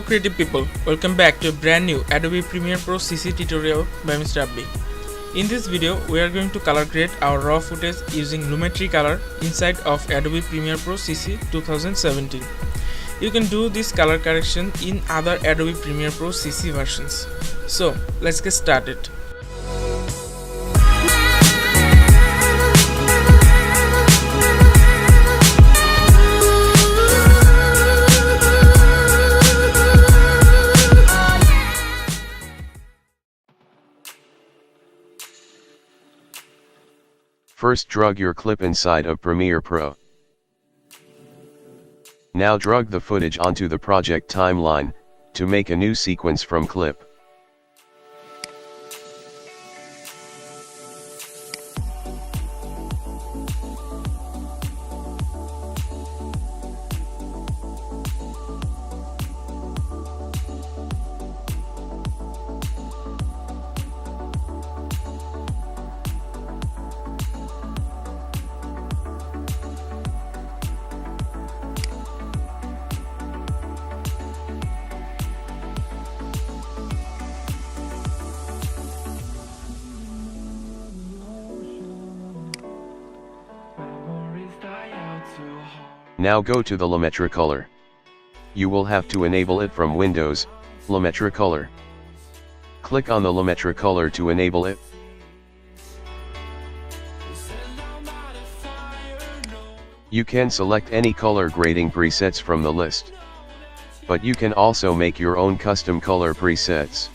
creative people, welcome back to a brand new Adobe Premiere Pro CC tutorial by Mr. Abbi. In this video, we are going to color grade our raw footage using Lumetri Color inside of Adobe Premiere Pro CC 2017. You can do this color correction in other Adobe Premiere Pro CC versions. So, let's get started. First drag your clip inside of Premiere Pro. Now drag the footage onto the project timeline, to make a new sequence from clip. Now go to the Lumetri Color. You will have to enable it from Windows, Lumetri Color. Click on the Lumetri Color to enable it. You can select any color grading presets from the list. But you can also make your own custom color presets.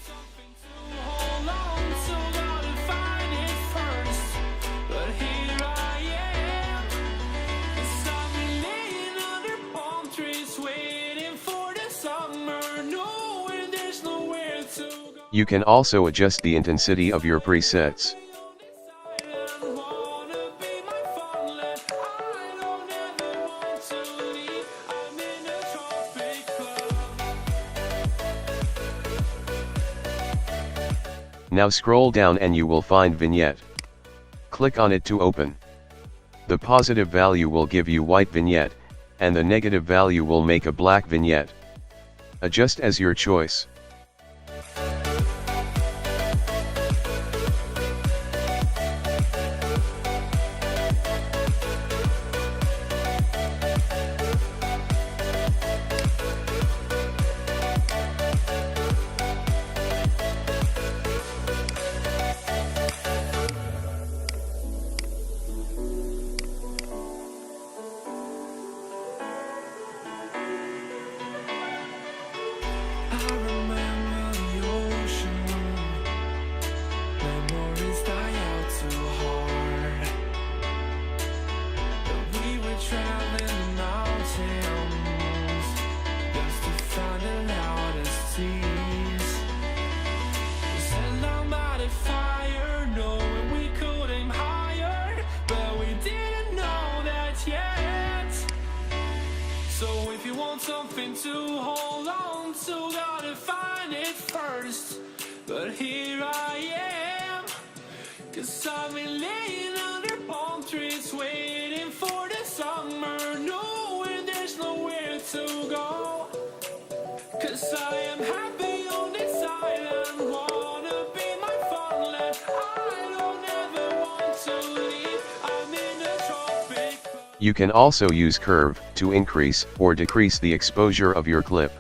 You can also adjust the intensity of your presets. Now scroll down and you will find Vignette. Click on it to open. The positive value will give you white vignette, and the negative value will make a black vignette. Adjust as your choice. So if you want something to hold on to, gotta find it first. But here I am, 'cause I've been laying under palm trees, waiting for the summer, knowing there's nowhere to go. 'Cause I am happy on this island, wanna be my funland. I don't ever want to leave, I'm in a tropic. You can also use curve to increase or decrease the exposure of your clip.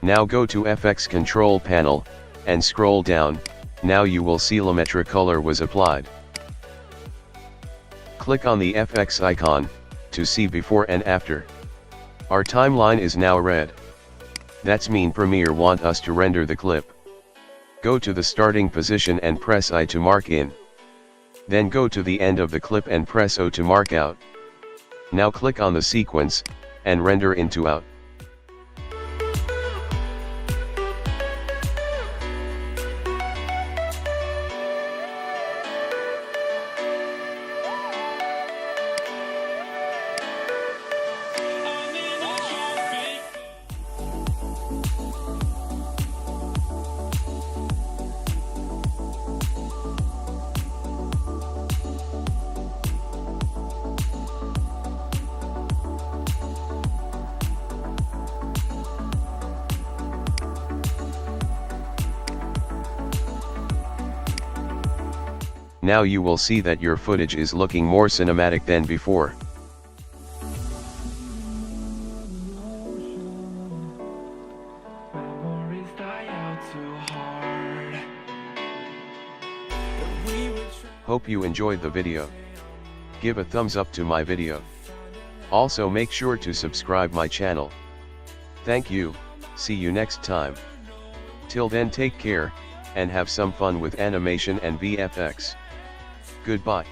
Now go to FX Control Panel, and scroll down. Now you will see Lumetri Color was applied. Click on the FX icon, to see before and after. Our timeline is now red. That's mean Premiere want us to render the clip. Go to the starting position and press I to mark in. Then go to the end of the clip and press O to mark out. Now click on the sequence, and render into out. Now you will see that your footage is looking more cinematic than before. Hope you enjoyed the video. Give a thumbs up to my video. Also make sure to subscribe my channel. Thank you, see you next time. Till then take care, and have some fun with animation and VFX. Goodbye.